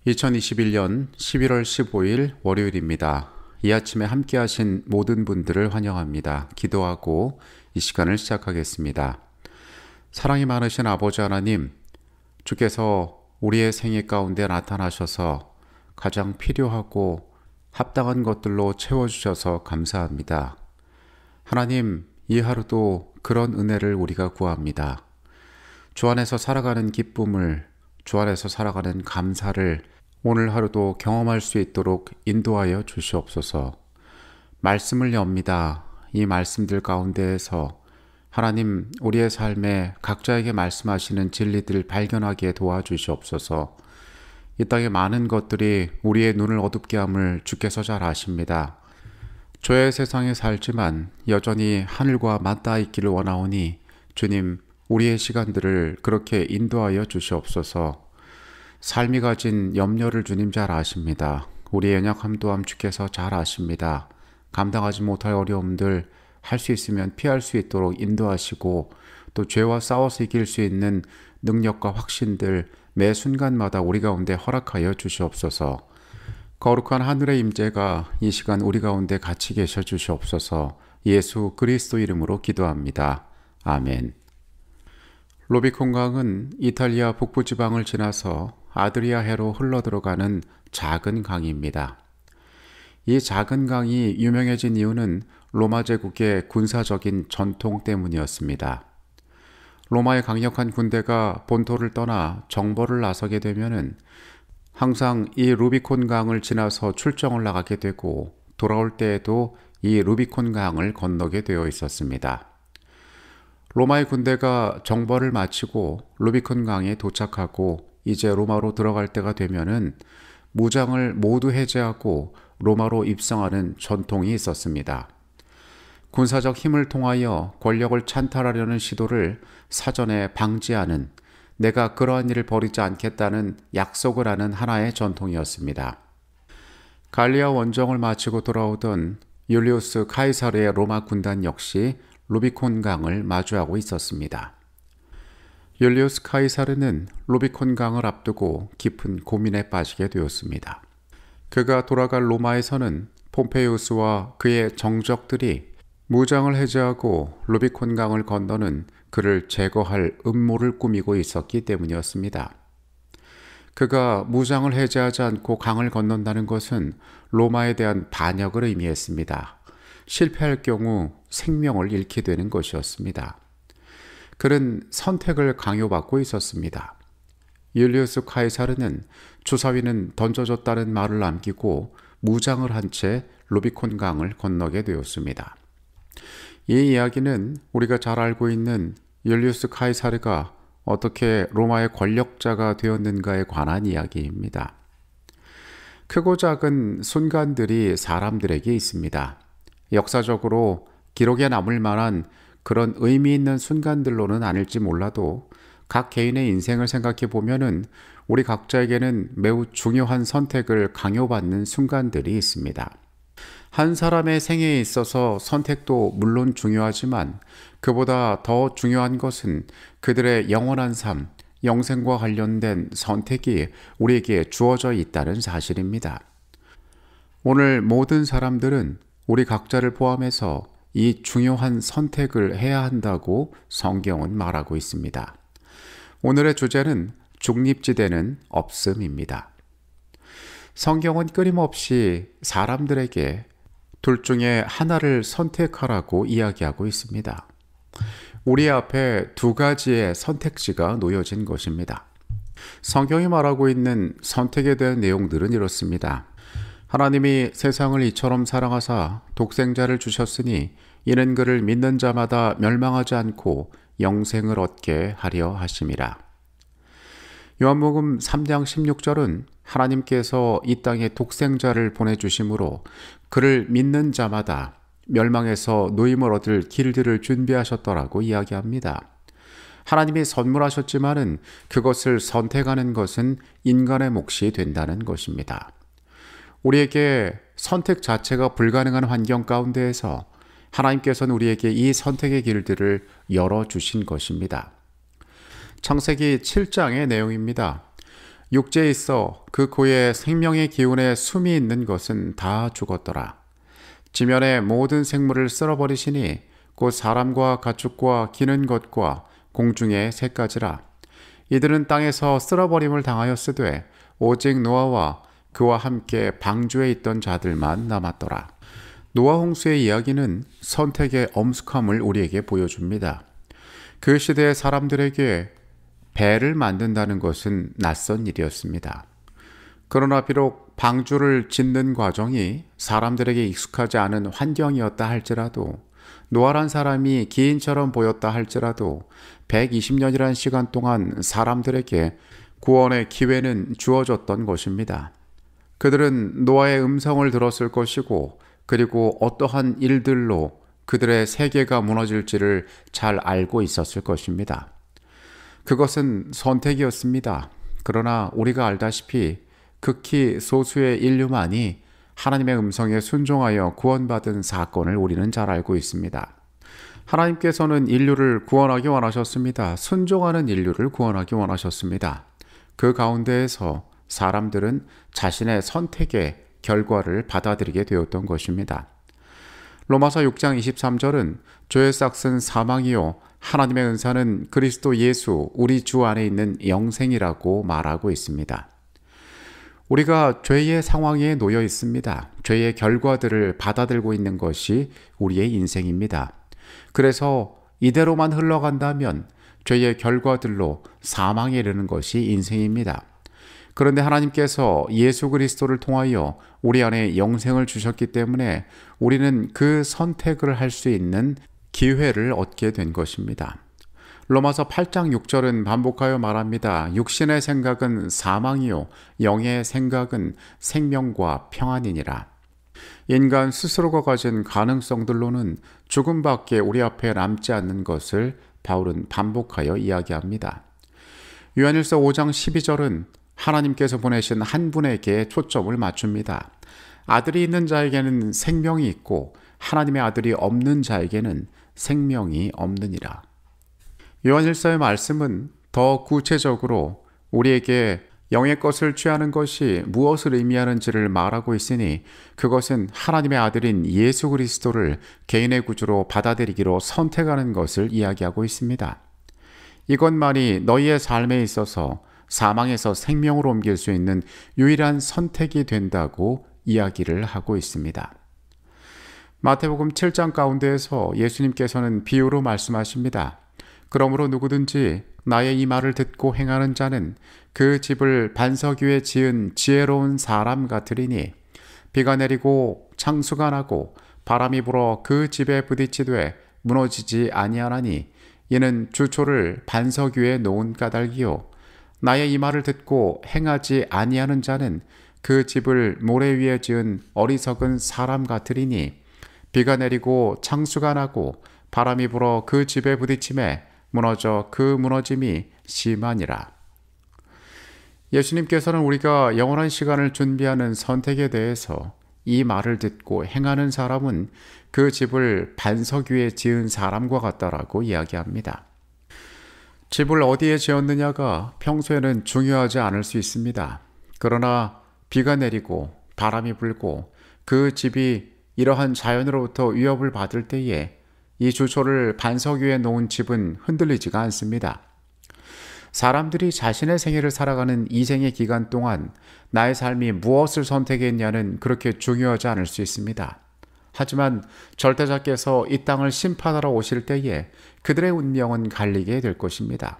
2021년 11월 15일 월요일입니다. 이 아침에 함께 하신 모든 분들을 환영합니다. 기도하고 이 시간을 시작하겠습니다. 사랑이 많으신 아버지 하나님, 주께서 우리의 생애 가운데 나타나셔서 가장 필요하고 합당한 것들로 채워주셔서 감사합니다. 하나님, 이 하루도 그런 은혜를 우리가 구합니다. 주 안에서 살아가는 기쁨을, 주 안에서 살아가는 감사를 오늘 하루도 경험할 수 있도록 인도하여 주시옵소서. 말씀을 엽니다. 이 말씀들 가운데에서 하나님, 우리의 삶에 각자에게 말씀하시는 진리들을 발견하게 도와주시옵소서. 이 땅에 많은 것들이 우리의 눈을 어둡게 함을 주께서 잘 아십니다. 죄의 세상에 살지만 여전히 하늘과 맞닿아 있기를 원하오니 주님, 우리의 시간들을 그렇게 인도하여 주시옵소서. 삶이 가진 염려를 주님 잘 아십니다. 우리의 연약함 또한 주께서 잘 아십니다. 감당하지 못할 어려움들 할 수 있으면 피할 수 있도록 인도하시고 또 죄와 싸워서 이길 수 있는 능력과 확신들 매 순간마다 우리 가운데 허락하여 주시옵소서. 거룩한 하늘의 임재가 이 시간 우리 가운데 같이 계셔 주시옵소서. 예수 그리스도 이름으로 기도합니다. 아멘. 루비콘 강은 이탈리아 북부 지방을 지나서 아드리아해로 흘러들어가는 작은 강입니다. 이 작은 강이 유명해진 이유는 로마 제국의 군사적인 전통 때문이었습니다. 로마의 강력한 군대가 본토를 떠나 정벌을 나서게 되면은 항상 이 루비콘 강을 지나서 출정을 나가게 되고 돌아올 때에도 이 루비콘 강을 건너게 되어 있었습니다. 로마의 군대가 정벌을 마치고 루비콘 강에 도착하고 이제 로마로 들어갈 때가 되면은 무장을 모두 해제하고 로마로 입성하는 전통이 있었습니다. 군사적 힘을 통하여 권력을 찬탈하려는 시도를 사전에 방지하는, 내가 그러한 일을 벌이지 않겠다는 약속을 하는 하나의 전통이었습니다. 갈리아 원정을 마치고 돌아오던 율리우스 카이사르의 로마 군단 역시 루비콘 강을 마주하고 있었습니다. 율리우스 카이사르는 루비콘 강을 앞두고 깊은 고민에 빠지게 되었습니다. 그가 돌아갈 로마에서는 폼페이우스와 그의 정적들이 무장을 해제하고 루비콘 강을 건너는 그를 제거할 음모를 꾸미고 있었기 때문이었습니다. 그가 무장을 해제하지 않고 강을 건넌다는 것은 로마에 대한 반역을 의미했습니다. 실패할 경우 생명을 잃게 되는 것이었습니다. 그는 선택을 강요받고 있었습니다. 율리우스 카이사르는 주사위는 던져졌다는 말을 남기고 무장을 한 채 루비콘 강을 건너게 되었습니다. 이 이야기는 우리가 잘 알고 있는 율리우스 카이사르가 어떻게 로마의 권력자가 되었는가에 관한 이야기입니다. 크고 작은 순간들이 사람들에게 있습니다. 역사적으로 기록에 남을 만한 그런 의미 있는 순간들로는 아닐지 몰라도 각 개인의 인생을 생각해 보면은 우리 각자에게는 매우 중요한 선택을 강요받는 순간들이 있습니다. 한 사람의 생애에 있어서 선택도 물론 중요하지만 그보다 더 중요한 것은 그들의 영원한 삶, 영생과 관련된 선택이 우리에게 주어져 있다는 사실입니다. 오늘 모든 사람들은 우리 각자를 포함해서 이 중요한 선택을 해야 한다고 성경은 말하고 있습니다. 오늘의 주제는 중립지대는 없음입니다. 성경은 끊임없이 사람들에게 둘 중에 하나를 선택하라고 이야기하고 있습니다. 우리 앞에 두 가지의 선택지가 놓여진 것입니다. 성경이 말하고 있는 선택에 대한 내용들은 이렇습니다. 하나님이 세상을 이처럼 사랑하사 독생자를 주셨으니 이는 그를 믿는 자마다 멸망하지 않고 영생을 얻게 하려 하심이라. 요한복음 3장 16절은 하나님께서 이 땅에 독생자를 보내주심으로 그를 믿는 자마다 멸망에서 노임을 얻을 길들을 준비하셨더라고 이야기합니다. 하나님이 선물하셨지만은 그것을 선택하는 것은 인간의 몫이 된다는 것입니다. 우리에게 선택 자체가 불가능한 환경 가운데에서 하나님께서는 우리에게 이 선택의 길들을 열어주신 것입니다. 창세기 7장의 내용입니다. 육지에 있어 그 고의 생명의 기운에 숨이 있는 것은 다 죽었더라. 지면의 모든 생물을 쓸어버리시니 곧 사람과 가축과 기는 것과 공중의 새까지라. 이들은 땅에서 쓸어버림을 당하였으되 오직 노아와 그와 함께 방주에 있던 자들만 남았더라. 노아 홍수의 이야기는 선택의 엄숙함을 우리에게 보여줍니다. 그 시대의 사람들에게 배를 만든다는 것은 낯선 일이었습니다. 그러나 비록 방주를 짓는 과정이 사람들에게 익숙하지 않은 환경이었다 할지라도, 노아란 사람이 기인처럼 보였다 할지라도 120년이란 시간 동안 사람들에게 구원의 기회는 주어졌던 것입니다. 그들은 노아의 음성을 들었을 것이고, 그리고 어떠한 일들로 그들의 세계가 무너질지를 잘 알고 있었을 것입니다. 그것은 선택이었습니다. 그러나 우리가 알다시피 극히 소수의 인류만이 하나님의 음성에 순종하여 구원받은 사건을 우리는 잘 알고 있습니다. 하나님께서는 인류를 구원하기 원하셨습니다. 순종하는 인류를 구원하기 원하셨습니다. 그 가운데에서 사람들은 자신의 선택의 결과를 받아들이게 되었던 것입니다. 로마서 6장 23절은 죄의 싹은 사망이요 하나님의 은사는 그리스도 예수 우리 주 안에 있는 영생이라고 말하고 있습니다. 우리가 죄의 상황에 놓여 있습니다. 죄의 결과들을 받아들고 있는 것이 우리의 인생입니다. 그래서 이대로만 흘러간다면 죄의 결과들로 사망에 이르는 것이 인생입니다. 그런데 하나님께서 예수 그리스도를 통하여 우리 안에 영생을 주셨기 때문에 우리는 그 선택을 할 수 있는 기회를 얻게 된 것입니다. 로마서 8장 6절은 반복하여 말합니다. 육신의 생각은 사망이요 영의 생각은 생명과 평안이니라. 인간 스스로가 가진 가능성들로는 죽음밖에 우리 앞에 남지 않는 것을 바울은 반복하여 이야기합니다. 요한일서 5장 12절은 하나님께서 보내신 한 분에게 초점을 맞춥니다. 아들이 있는 자에게는 생명이 있고 하나님의 아들이 없는 자에게는 생명이 없느니라. 요한일서의 말씀은 더 구체적으로 우리에게 영의 것을 취하는 것이 무엇을 의미하는지를 말하고 있으니 그것은 하나님의 아들인 예수 그리스도를 개인의 구주로 받아들이기로 선택하는 것을 이야기하고 있습니다. 이것만이 너희의 삶에 있어서 사망에서 생명으로 옮길 수 있는 유일한 선택이 된다고 이야기를 하고 있습니다. 마태복음 7장 가운데에서 예수님께서는 비유로 말씀하십니다. 그러므로 누구든지 나의 이 말을 듣고 행하는 자는 그 집을 반석 위에 지은 지혜로운 사람 같으리니 비가 내리고 창수가 나고 바람이 불어 그 집에 부딪히되 무너지지 아니하나니 이는 주초를 반석 위에 놓은 까닭이요 나의 이 말을 듣고 행하지 아니하는 자는 그 집을 모래 위에 지은 어리석은 사람 같으리니 비가 내리고 창수가 나고 바람이 불어 그 집에 부딪힘에 무너져 그 무너짐이 심하니라. 예수님께서는 우리가 영원한 시간을 준비하는 선택에 대해서 이 말을 듣고 행하는 사람은 그 집을 반석 위에 지은 사람과 같다라고 이야기합니다. 집을 어디에 지었느냐가 평소에는 중요하지 않을 수 있습니다. 그러나 비가 내리고 바람이 불고 그 집이 이러한 자연으로부터 위협을 받을 때에 이 주초를 반석 위에 놓은 집은 흔들리지가 않습니다. 사람들이 자신의 생애를 살아가는 이 생의 기간 동안 나의 삶이 무엇을 선택했냐는 그렇게 중요하지 않을 수 있습니다. 하지만 절대자께서 이 땅을 심판하러 오실 때에 그들의 운명은 갈리게 될 것입니다.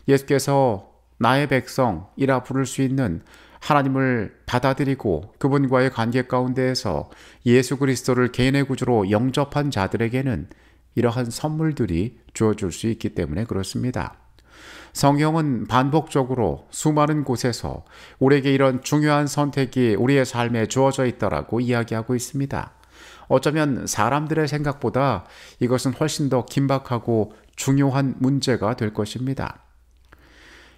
예수께서 나의 백성이라 부를 수 있는 하나님을 받아들이고 그분과의 관계 가운데에서 예수 그리스도를 개인의 구주로 영접한 자들에게는 이러한 선물들이 주어질 수 있기 때문에 그렇습니다. 성경은 반복적으로 수많은 곳에서 우리에게 이런 중요한 선택이 우리의 삶에 주어져 있다라고 이야기하고 있습니다. 어쩌면 사람들의 생각보다 이것은 훨씬 더 긴박하고 중요한 문제가 될 것입니다.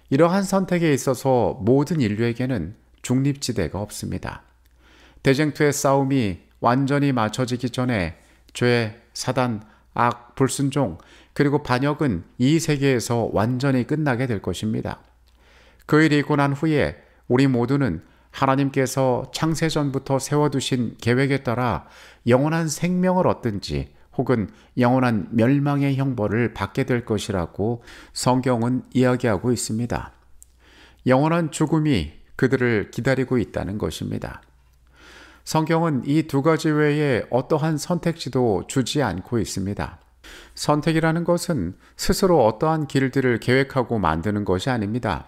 이러한 선택에 있어서 모든 인류에게는 중립지대가 없습니다. 대쟁투의 싸움이 완전히 맞춰지기 전에 죄, 사단, 악, 불순종, 그리고 반역은 이 세계에서 완전히 끝나게 될 것입니다. 그 일이 있고 난 후에 우리 모두는 하나님께서 창세전부터 세워두신 계획에 따라 영원한 생명을 얻든지 혹은 영원한 멸망의 형벌을 받게 될 것이라고 성경은 이야기하고 있습니다. 영원한 죽음이 그들을 기다리고 있다는 것입니다. 성경은 이 두 가지 외에 어떠한 선택지도 주지 않고 있습니다. 선택이라는 것은 스스로 어떠한 길들을 계획하고 만드는 것이 아닙니다.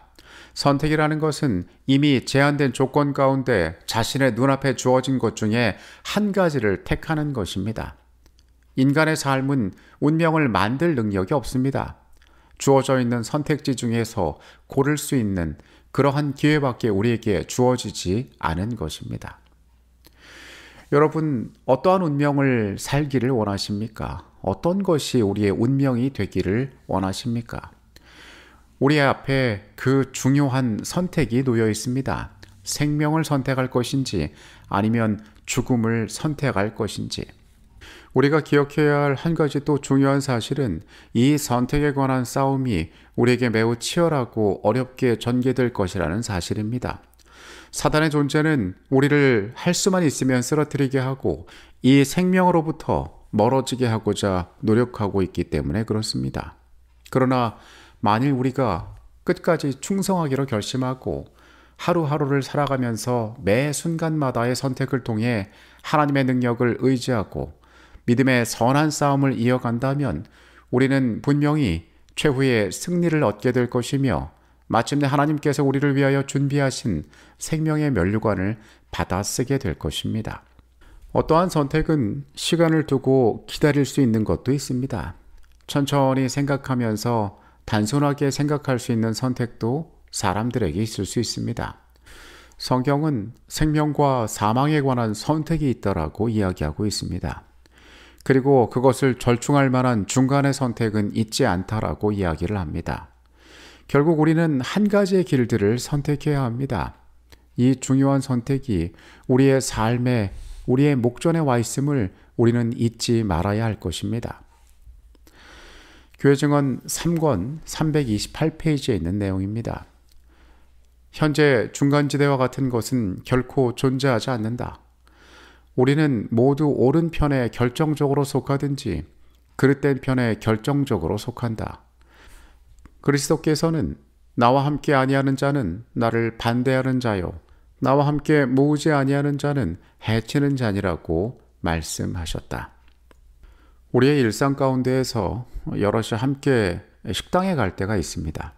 선택이라는 것은 이미 제한된 조건 가운데 자신의 눈앞에 주어진 것 중에 한 가지를 택하는 것입니다. 인간의 삶은 운명을 만들 능력이 없습니다. 주어져 있는 선택지 중에서 고를 수 있는 그러한 기회밖에 우리에게 주어지지 않은 것입니다. 여러분, 어떠한 운명을 살기를 원하십니까? 어떤 것이 우리의 운명이 되기를 원하십니까? 우리 앞에 그 중요한 선택이 놓여 있습니다. 생명을 선택할 것인지 아니면 죽음을 선택할 것인지. 우리가 기억해야 할 한 가지 또 중요한 사실은 이 선택에 관한 싸움이 우리에게 매우 치열하고 어렵게 전개될 것이라는 사실입니다. 사단의 존재는 우리를 할 수만 있으면 쓰러뜨리게 하고 이 생명으로부터 멀어지게 하고자 노력하고 있기 때문에 그렇습니다. 그러나 만일 우리가 끝까지 충성하기로 결심하고 하루하루를 살아가면서 매 순간마다의 선택을 통해 하나님의 능력을 의지하고 믿음의 선한 싸움을 이어간다면 우리는 분명히 최후의 승리를 얻게 될 것이며 마침내 하나님께서 우리를 위하여 준비하신 생명의 면류관을 받아쓰게 될 것입니다. 어떠한 선택은 시간을 두고 기다릴 수 있는 것도 있습니다. 천천히 생각하면서 단순하게 생각할 수 있는 선택도 사람들에게 있을 수 있습니다. 성경은 생명과 사망에 관한 선택이 있다라고 이야기하고 있습니다. 그리고 그것을 절충할 만한 중간의 선택은 있지 않다라고 이야기를 합니다. 결국 우리는 한 가지의 길들을 선택해야 합니다. 이 중요한 선택이 우리의 삶에, 우리의 목전에 와 있음을 우리는 잊지 말아야 할 것입니다. 교회 증언 3권 328페이지에 있는 내용입니다. 현재 중간지대와 같은 것은 결코 존재하지 않는다. 우리는 모두 옳은 편에 결정적으로 속하든지 그릇된 편에 결정적으로 속한다. 그리스도께서는 나와 함께 아니하는 자는 나를 반대하는 자요 나와 함께 모으지 아니하는 자는 해치는 자니라고 말씀하셨다. 우리의 일상 가운데에서 여럿이 함께 식당에 갈 때가 있습니다.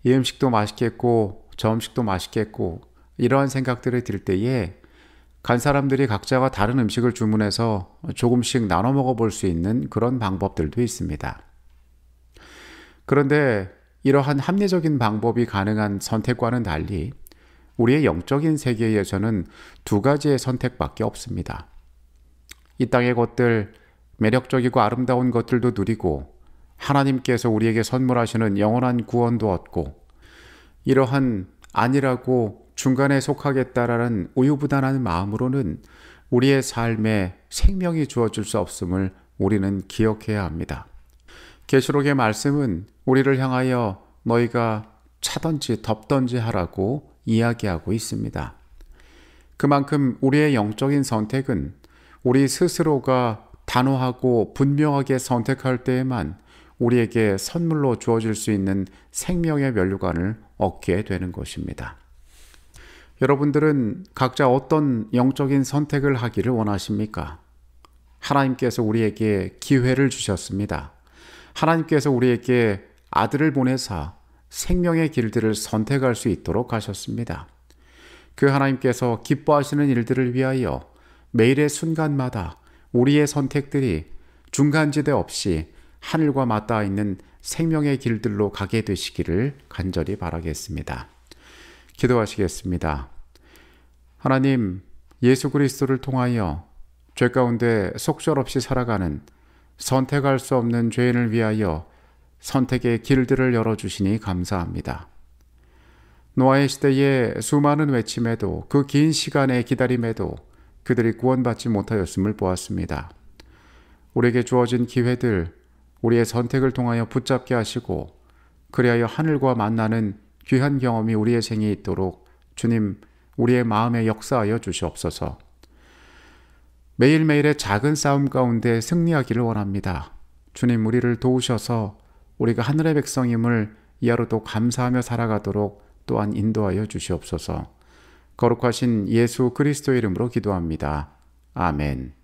이 음식도 맛있겠고 저 음식도 맛있겠고 이러한 생각들이 들 때에 간 사람들이 각자가 다른 음식을 주문해서 조금씩 나눠 먹어볼 수 있는 그런 방법들도 있습니다. 그런데 이러한 합리적인 방법이 가능한 선택과는 달리 우리의 영적인 세계에서는 두 가지의 선택밖에 없습니다. 이 땅의 것들, 매력적이고 아름다운 것들도 누리고 하나님께서 우리에게 선물하시는 영원한 구원도 얻고 이러한 아니라고 중간에 속하겠다라는 우유부단한 마음으로는 우리의 삶에 생명이 주어질 수 없음을 우리는 기억해야 합니다. 계시록의 말씀은 우리를 향하여 너희가 차든지 덥든지 하라고 이야기하고 있습니다. 그만큼 우리의 영적인 선택은 우리 스스로가 단호하고 분명하게 선택할 때에만 우리에게 선물로 주어질 수 있는 생명의 면류관을 얻게 되는 것입니다. 여러분들은 각자 어떤 영적인 선택을 하기를 원하십니까? 하나님께서 우리에게 기회를 주셨습니다. 하나님께서 우리에게 아들을 보내사 생명의 길들을 선택할 수 있도록 하셨습니다. 그 하나님께서 기뻐하시는 일들을 위하여 매일의 순간마다 우리의 선택들이 중간지대 없이 하늘과 맞닿아 있는 생명의 길들로 가게 되시기를 간절히 바라겠습니다. 기도하시겠습니다. 하나님, 예수 그리스도를 통하여 죄 가운데 속절없이 살아가는 선택할 수 없는 죄인을 위하여 선택의 길들을 열어주시니 감사합니다. 노아의 시대에 수많은 외침에도 그 긴 시간의 기다림에도 그들이 구원받지 못하였음을 보았습니다. 우리에게 주어진 기회들, 우리의 선택을 통하여 붙잡게 하시고 그리하여 하늘과 만나는 귀한 경험이 우리의 생에 있도록 주님 우리의 마음에 역사하여 주시옵소서. 매일매일의 작은 싸움 가운데 승리하기를 원합니다. 주님 우리를 도우셔서 우리가 하늘의 백성임을 이하로도 감사하며 살아가도록 또한 인도하여 주시옵소서. 거룩하신 예수 그리스도의 이름으로 기도합니다. 아멘.